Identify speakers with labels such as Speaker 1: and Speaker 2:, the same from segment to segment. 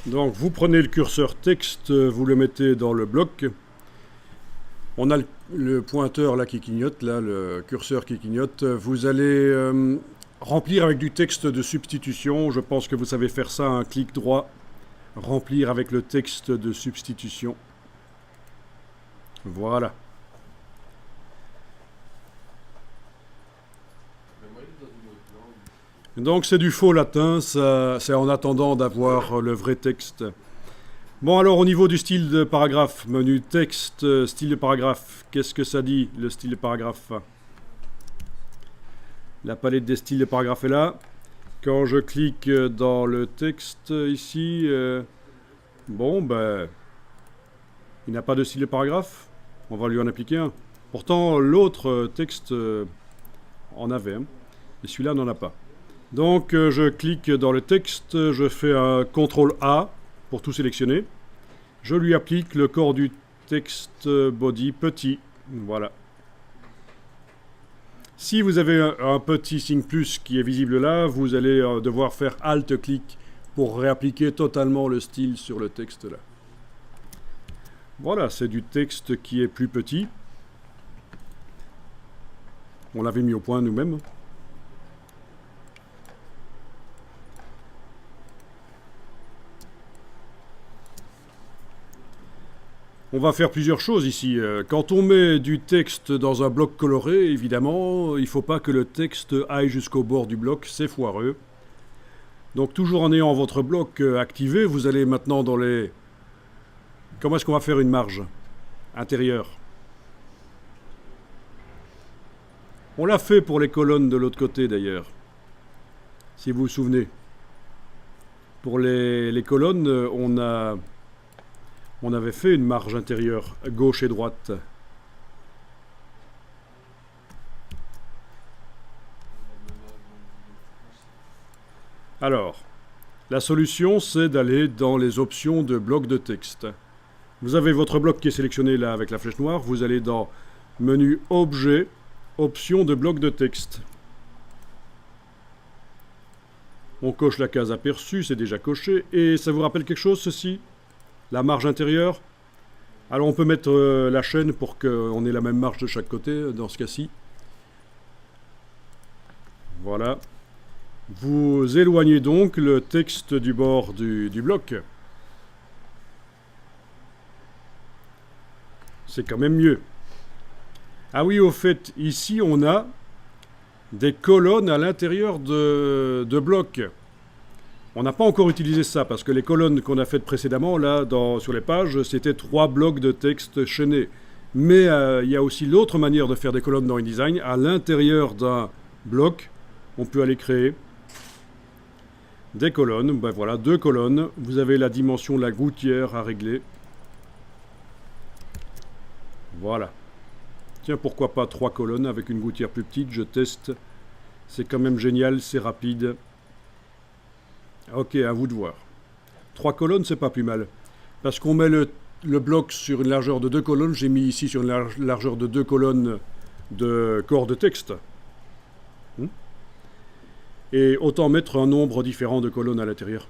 Speaker 1: Donc vous prenez le curseur texte, vous le mettez dans le bloc. On a le pointeur là qui clignote, là le curseur qui clignote. Vous allez remplir avec du texte de substitution. Je pense que vous savez faire ça, un clic droit. Remplir avec le texte de substitution. Voilà. Donc c'est du faux latin, c'est en attendant d'avoir le vrai texte. Bon alors au niveau du style de paragraphe, menu texte, style de paragraphe, qu'est-ce que ça dit le style de paragraphe? La palette des styles de paragraphe est là. Quand je clique dans le texte ici, bon ben, il n'a pas de style de paragraphe, on va lui en appliquer un. Pourtant l'autre texte en avait, hein, et celui-là n'en a pas. Donc je clique dans le texte, je fais un CTRL A pour tout sélectionner. Je lui applique le corps du texte body petit. Voilà. Si vous avez un petit signe plus qui est visible là, vous allez devoir faire Alt-clic pour réappliquer totalement le style sur le texte là. Voilà, c'est du texte qui est plus petit. On l'avait mis au point nous-mêmes. On va faire plusieurs choses ici. Quand on met du texte dans un bloc coloré, évidemment, il ne faut pas que le texte aille jusqu'au bord du bloc, c'est foireux. Donc toujours en ayant votre bloc activé, vous allez maintenant dans les... Comment est-ce qu'on va faire une marge intérieure? On l'a fait pour les colonnes de l'autre côté d'ailleurs, si vous vous souvenez. Pour les colonnes, on avait fait une marge intérieure, gauche et droite. Alors, la solution, c'est d'aller dans les options de bloc de texte. Vous avez votre bloc qui est sélectionné là avec la flèche noire. Vous allez dans menu Objet, options de bloc de texte. On coche la case aperçue, c'est déjà coché. Et ça vous rappelle quelque chose, ceci? La marge intérieure. Alors on peut mettre la chaîne pour qu'on ait la même marge de chaque côté, dans ce cas-ci. Voilà. Vous éloignez donc le texte du bord du bloc. C'est quand même mieux. Ah oui, au fait, ici on a des colonnes à l'intérieur de blocs. On n'a pas encore utilisé ça parce que les colonnes qu'on a faites précédemment, là, sur les pages, c'était 3 blocs de texte chaînés. Mais il y a aussi l'autre manière de faire des colonnes dans InDesign. À l'intérieur d'un bloc, on peut aller créer des colonnes. Ben voilà, 2 colonnes. Vous avez la dimension de la gouttière à régler. Voilà. Tiens, pourquoi pas 3 colonnes avec une gouttière plus petite, je teste. C'est quand même génial, c'est rapide. Ok, à vous de voir. 3 colonnes, c'est pas plus mal. Parce qu'on met le bloc sur une largeur de 2 colonnes, j'ai mis ici sur une largeur de 2 colonnes de corps de texte. Et autant mettre un nombre différent de colonnes à l'intérieur.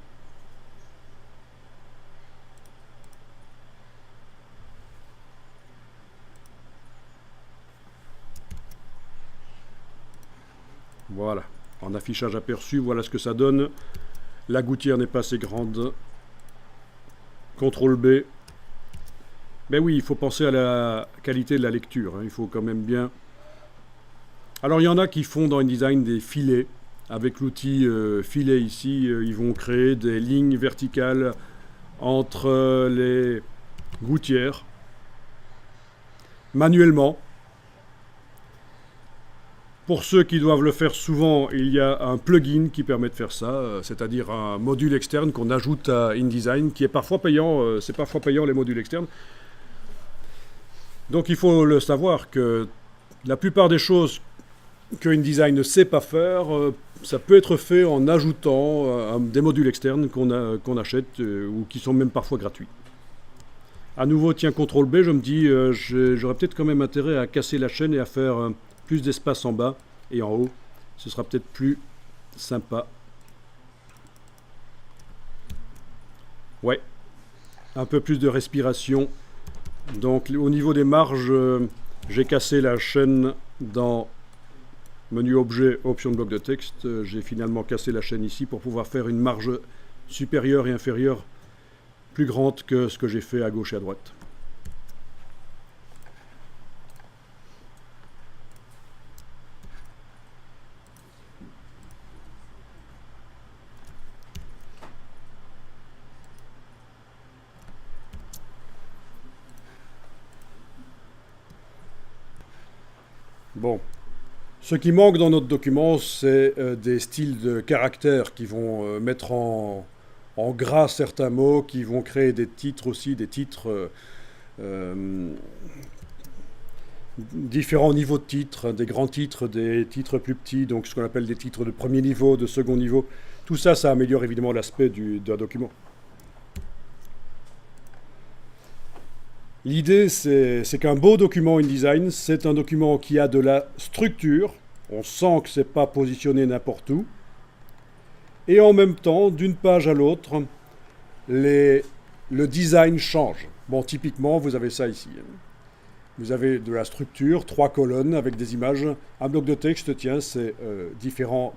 Speaker 1: Voilà. En affichage aperçu, voilà ce que ça donne. La gouttière n'est pas assez grande. CTRL B. Ben oui, il faut penser à la qualité de la lecture. Hein. Il faut quand même bien... Alors il y en a qui font dans InDesign des filets. Avec l'outil filet ici, ils vont créer des lignes verticales entre les gouttières. Manuellement. Pour ceux qui doivent le faire souvent, il y a un plugin qui permet de faire ça, c'est-à-dire un module externe qu'on ajoute à InDesign, qui est parfois payant, c'est parfois payant les modules externes. Donc il faut le savoir que la plupart des choses que InDesign ne sait pas faire, ça peut être fait en ajoutant des modules externes qu'on achète ou qui sont même parfois gratuits. À nouveau, tiens, CTRL B, je me dis, j'aurais peut-être quand même intérêt à casser la chaîne et à faire... plus d'espace en bas et en haut, ce sera peut-être plus sympa. Ouais, un peu plus de respiration. Donc au niveau des marges, j'ai cassé la chaîne dans menu objet, option de bloc de texte. J'ai finalement cassé la chaîne ici pour pouvoir faire une marge supérieure et inférieure plus grande que ce que j'ai fait à gauche et à droite. Bon, ce qui manque dans notre document, c'est des styles de caractères qui vont mettre en gras certains mots, qui vont créer des titres aussi, des titres différents niveaux de titres, des grands titres, des titres plus petits, donc ce qu'on appelle des titres de premier niveau, de second niveau. Tout ça, ça améliore évidemment l'aspect d'un document. L'idée, c'est qu'un beau document InDesign, c'est un document qui a de la structure. On sent que ce n'est pas positionné n'importe où. Et en même temps, d'une page à l'autre, le design change. Bon, typiquement, vous avez ça ici. Vous avez de la structure, 3 colonnes avec des images. Un bloc de texte, tiens, c'est différent.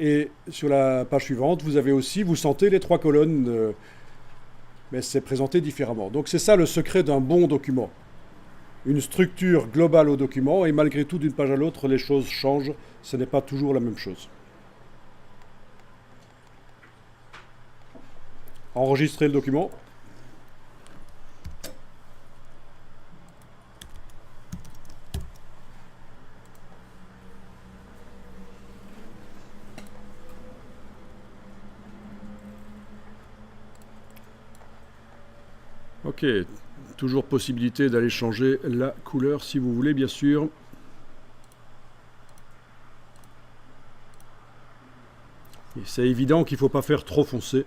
Speaker 1: Et sur la page suivante, vous avez aussi, vous sentez les 3 colonnes, mais c'est présenté différemment. Donc c'est ça le secret d'un bon document. Une structure globale au document, et malgré tout, d'une page à l'autre, les choses changent. Ce n'est pas toujours la même chose. Enregistrer le document. Ok, toujours possibilité d'aller changer la couleur si vous voulez, bien sûr. Et c'est évident qu'il ne faut pas faire trop foncé.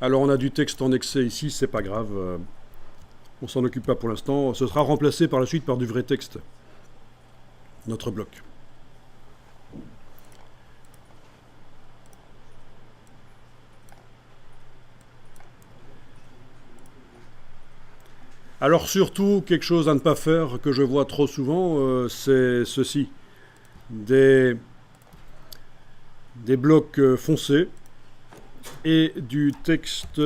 Speaker 1: Alors on a du texte en excès ici, c'est pas grave. On s'en occupe pas pour l'instant. Ce sera remplacé par la suite par du vrai texte. Notre bloc. Alors surtout, quelque chose à ne pas faire que je vois trop souvent, c'est ceci. Des blocs foncés et du texte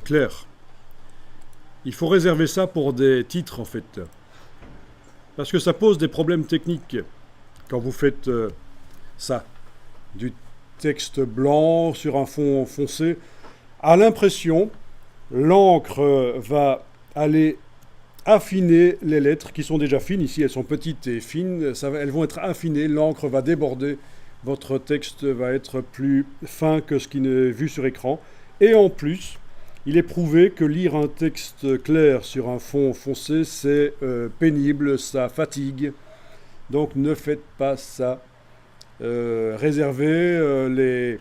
Speaker 1: clair. Il faut réserver ça pour des titres en fait. Parce que ça pose des problèmes techniques quand vous faites ça. Du texte blanc sur un fond foncé. À l'impression, l'encre va aller affiner les lettres qui sont déjà fines. Ici, elles sont petites et fines. Elles vont être affinées. L'encre va déborder. Votre texte va être plus fin que ce qui n'est vu sur écran. Et en plus, il est prouvé que lire un texte clair sur un fond foncé, c'est pénible, ça fatigue. Donc ne faites pas ça. Réservez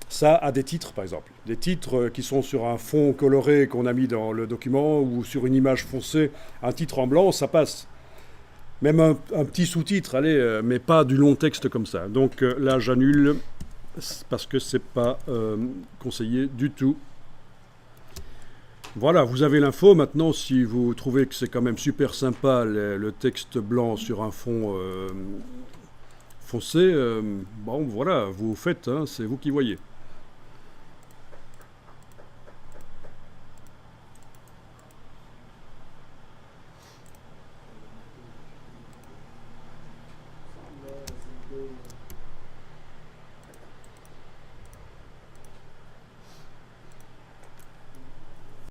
Speaker 1: ça à des titres, par exemple. Des titres qui sont sur un fond coloré qu'on a mis dans le document ou sur une image foncée, un titre en blanc, ça passe. Même un petit sous-titre, allez, mais pas du long texte comme ça. Donc là, j'annule parce que c'est pas conseillé du tout. Voilà, vous avez l'info. Maintenant, si vous trouvez que c'est quand même super sympa le texte blanc sur un fond foncé, bon voilà, vous faites, hein, c'est vous qui voyez.